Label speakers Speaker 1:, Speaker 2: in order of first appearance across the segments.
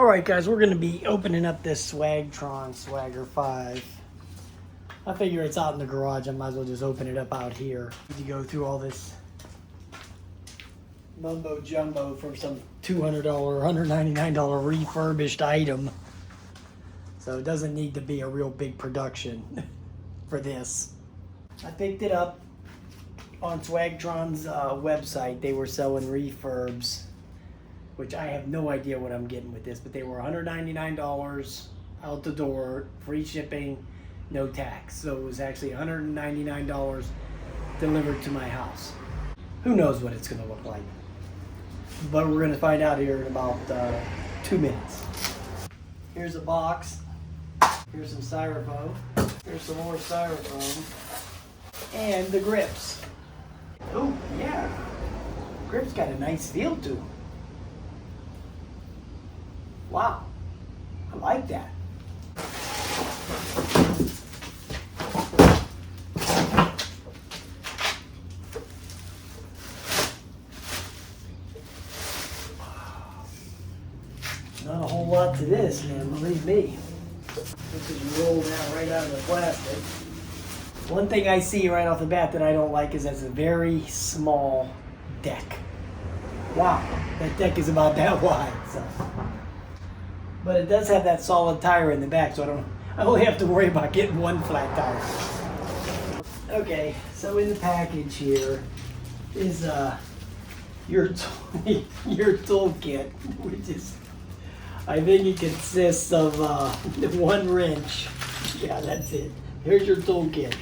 Speaker 1: Alright guys, we're going to be opening up this Swagtron Swagger 5. I figure it's out in the garage, I might as well just open it up out here. To go through all this mumbo jumbo for some $200, $199 refurbished item. So it doesn't need to be a real big production for this. I picked it up on Swagtron's website. They were selling refurbs, which I have no idea what I'm getting with this, but they were $199 out the door, free shipping, no tax. So it was actually $199 delivered to my house. Who knows what it's gonna look like? But we're gonna find out here in about 2 minutes. Here's a box. Here's some styrofoam. Here's some more styrofoam. And the grips. Oh, yeah. Grips got a nice feel to them. Wow, I like that. Not a whole lot to this, man, believe me. This is rolled out right out of the plastic. One thing I see right off the bat that I don't like is that's a very small deck. Wow, that deck is about that wide, so. But it does have that solid tire in the back, so I only have to worry about getting one flat tire. Okay, so in the package here is your toolkit, which is, I think it consists of one wrench. Yeah, that's it. Here's your toolkit.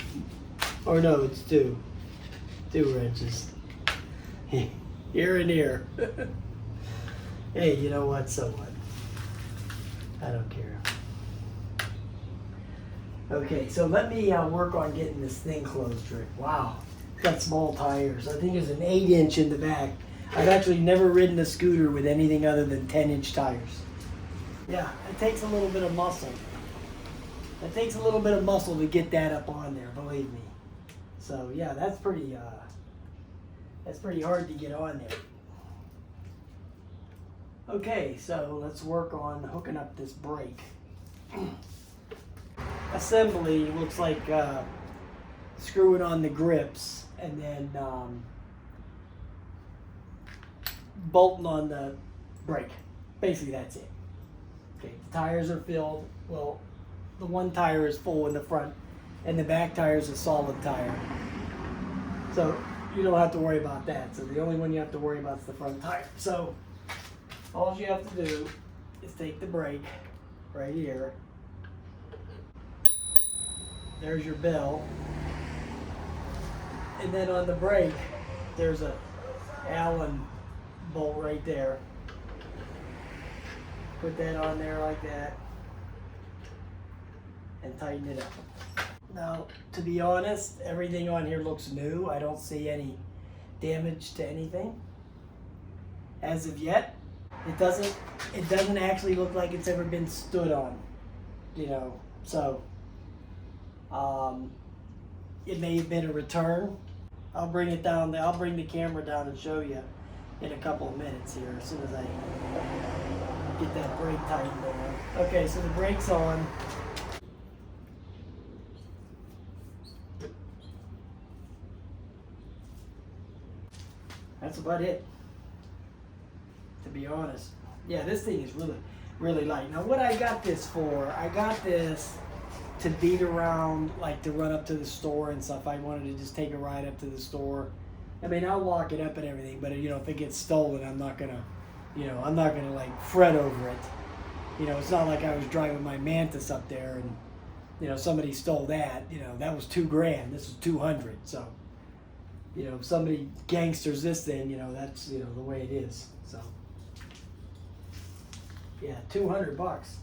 Speaker 1: Or no, it's two wrenches. Here and here. Hey, you know what? So what? I don't care. Okay, so let me work on getting this thing closed right. Wow, got small tires. I think there's an 8-inch in the back. I've actually never ridden a scooter with anything other than 10-inch tires. Yeah, it takes a little bit of muscle. It takes a little bit of muscle to get that up on there, believe me. So yeah, that's pretty hard to get on there. Okay, so let's work on hooking up this brake. Assembly looks like screwing on the grips and then bolting on the brake. Basically, that's it. Okay, the tires are filled. Well, the one tire is full in the front, and the back tire is a solid tire. So you don't have to worry about that. So the only one you have to worry about is the front tire. So all you have to do is take the brake right here. There's your bell. And then on the brake, there's a Allen bolt right there. Put that on there like that and tighten it up. Now, to be honest, everything on here looks new. I don't see any damage to anything as of yet. It doesn't actually look like it's ever been stood on, you know, so it may have been a return. I'll bring it down there. I'll bring the camera down and show you in a couple of minutes here as soon as I get that brake tightened on. Okay, so the brake's on. That's about it, to be honest. Yeah, this thing is really, really light. Now what I got this for, I got this to beat around, like to run up to the store and stuff. I wanted to just take a ride up to the store. I mean, I'll lock it up and everything, but you know, if it gets stolen, I'm not gonna like fret over it. You know, it's not like I was driving my Mantis up there and, you know, somebody stole that. You know, that was $2,000. This was $200. So, you know, if somebody gangsters this thing, you know, that's, you know, the way it is. So, yeah, $200.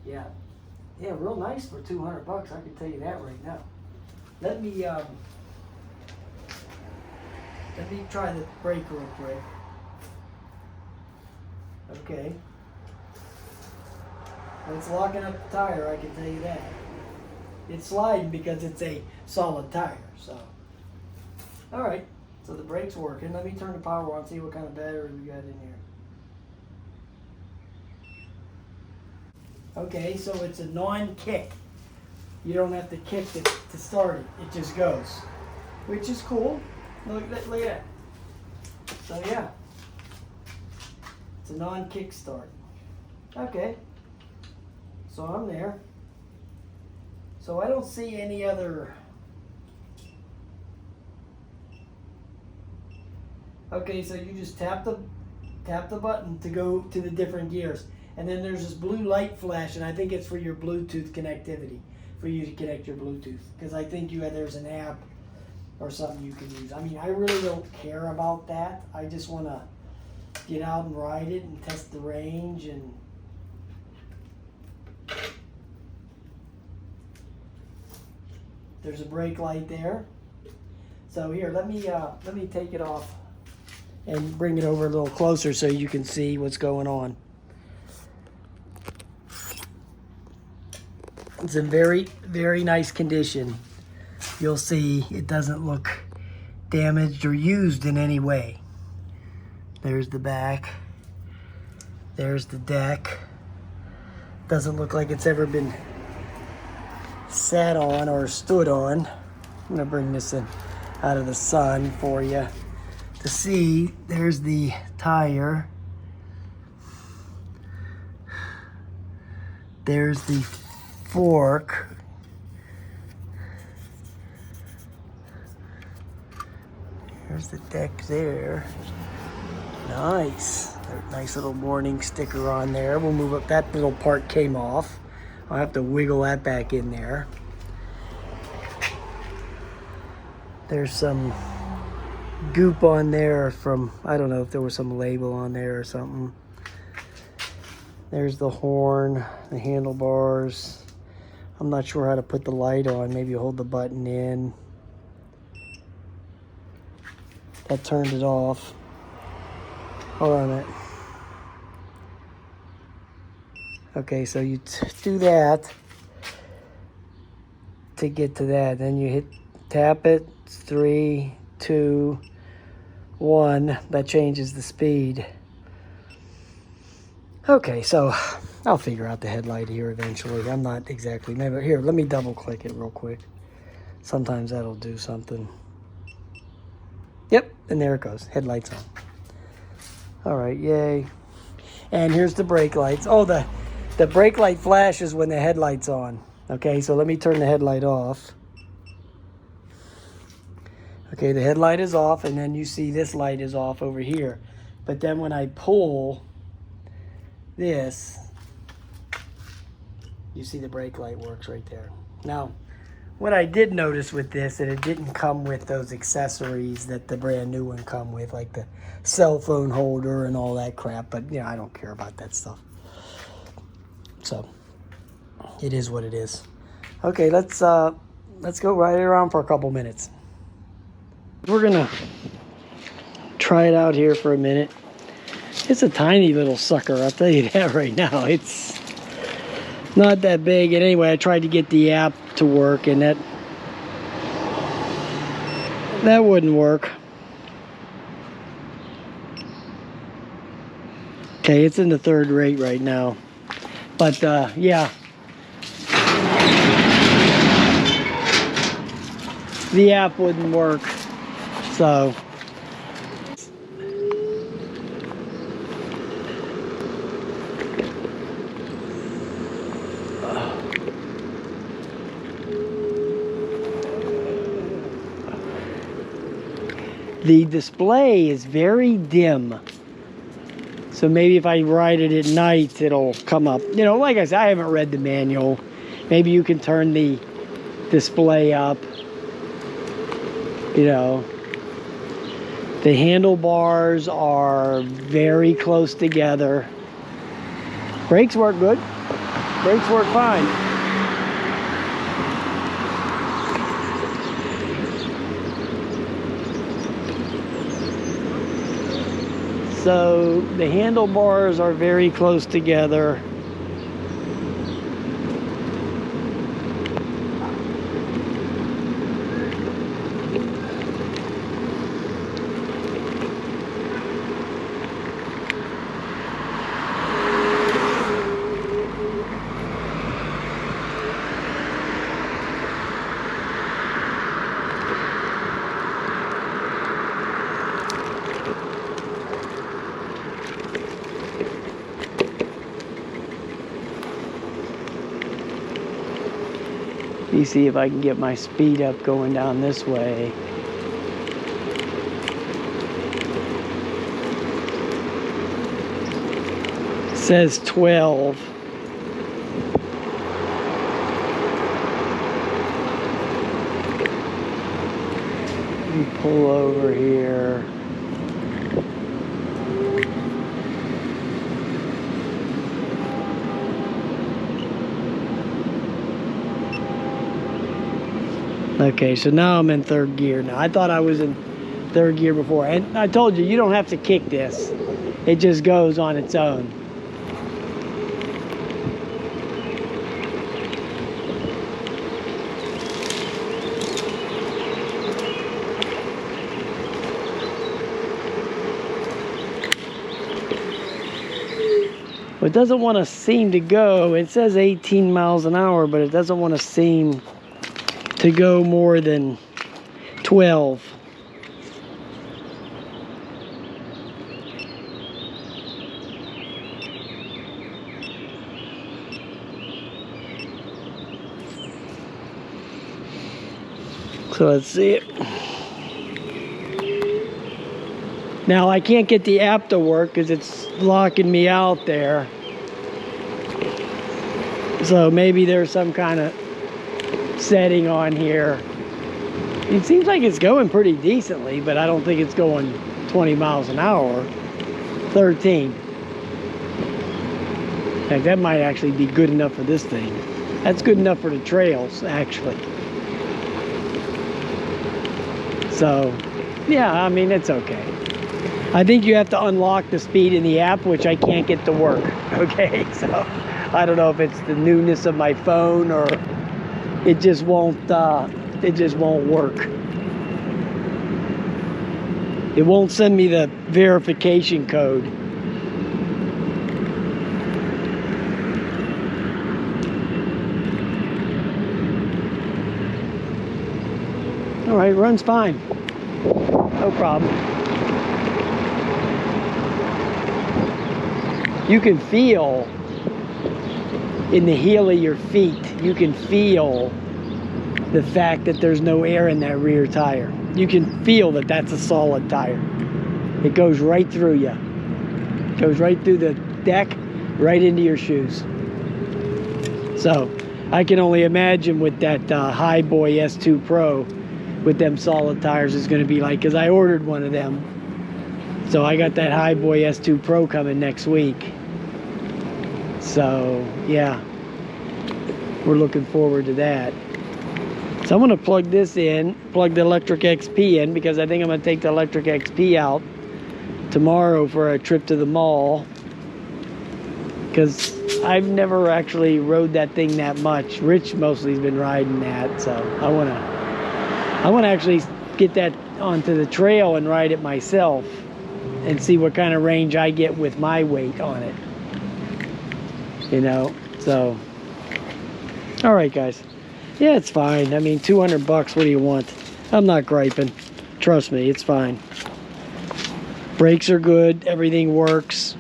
Speaker 1: Yeah, real nice for $200. I can tell you that right now. Let me try the brake real quick. Okay. Well, it's locking up the tire, I can tell you that. It's sliding because it's a solid tire, so. All right, so the brake's working. Let me turn the power on, see what kind of battery we got in here. Okay, so it's a non-kick. You don't have to kick it to start it. It just goes, which is cool. Look at that. So yeah, it's a non-kick start. Okay, so I'm there. So I don't see any other. Okay, so you just tap the button to go to the different gears. And then there's this blue light flash, and I think it's for your Bluetooth connectivity, for you to connect your Bluetooth. Because I think there's an app or something you can use. I mean, I really don't care about that. I just want to get out and ride it and test the range. And there's a brake light there. So here, let me take it off and bring it over a little closer so you can see what's going on. It's in very, very nice condition. You'll see it doesn't look damaged or used in any way. There's the back. There's the deck. Doesn't look like it's ever been sat on or stood on. I'm gonna bring this in out of the sun for you to see. There's the tire. There's the fork. There's the deck there. Nice. Nice little warning sticker on there. We'll move up. That little part came off. I'll have to wiggle that back in there. There's some goop on there from, I don't know if there was some label on there or something. There's the horn, the handlebars. I'm not sure how to put the light on. Maybe you hold the button in. That turned it off. Hold on a minute. Okay, so you do that to get to that. Then you tap it. 3, 2, 1. That changes the speed. Okay, so I'll figure out the headlight here eventually. I'm not exactly, maybe here, let me double click it real quick. Sometimes that'll do something. Yep, and there it goes. Headlights on. All right, yay. And here's the brake lights. Oh, the brake light flashes when the headlight's on. Okay, so let me turn the headlight off. Okay, the headlight is off, and then you see this light is off over here. But then when I pull this, you see the brake light works right there. Now, what I did notice with this, that it didn't come with those accessories that the brand new one come with, like the cell phone holder and all that crap, but you know, I don't care about that stuff. So, it is what it is. Okay, let's go ride it around for a couple minutes. We're gonna try it out here for a minute. It's a tiny little sucker, I'll tell you that right now. It's not that big. And anyway, I tried to get the app to work, and that wouldn't work. Okay, it's in the third rate right now. But yeah. The app wouldn't work. So the display is very dim. So maybe if I ride it at night, it'll come up. You know, like I said, I haven't read the manual. Maybe you can turn the display up. You know, the handlebars are very close together. Brakes work good. Brakes work fine. So the handlebars are very close together. You see if I can get my speed up going down this way. It says 12. Let me pull over here. Okay, so now I'm in third gear. Now, I thought I was in third gear before. And I told you, you don't have to kick this. It just goes on its own. It doesn't want to seem to go. It says 18 miles an hour, but it doesn't want to seem to go more than 12. So let's see it. Now I can't get the app to work because it's locking me out there. So maybe there's some kind of setting on here. It seems like it's going pretty decently, but I don't think it's going 20 miles an hour. 13. In fact, that might actually be good enough for this thing. That's good enough for the trails, actually. So, yeah, I mean, it's okay. I think you have to unlock the speed in the app, which I can't get to work. Okay, so I don't know if it's the newness of my phone or it just won't work. It won't send me the verification code. All right, runs fine. No problem. You can feel in the heel of your feet, you can feel the fact that there's no air in that rear tire. You can feel that that's a solid tire. It goes right through you. It goes right through the deck, right into your shoes. So I can only imagine with that High Boy S2 Pro with them solid tires is going to be like, because I ordered one of them. So I got that High Boy S2 Pro coming next week. So yeah, we're looking forward to that. So I'm going to plug this in, plug the electric XP in, because I think I'm going to take the electric XP out tomorrow for a trip to the mall, because I've never actually rode that thing that much. Rich mostly has been riding that, so I want to actually get that onto the trail and ride it myself and see what kind of range I get with my weight on it. You know, so all right, guys. Yeah, it's fine. I mean, 200 bucks, what do you want? I'm not griping. Trust me, it's fine. Brakes are good. Everything works.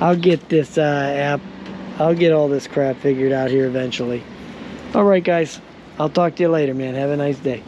Speaker 1: I'll get this app. I'll get all this crap figured out here eventually. All right, guys. I'll talk to you later, man. Have a nice day.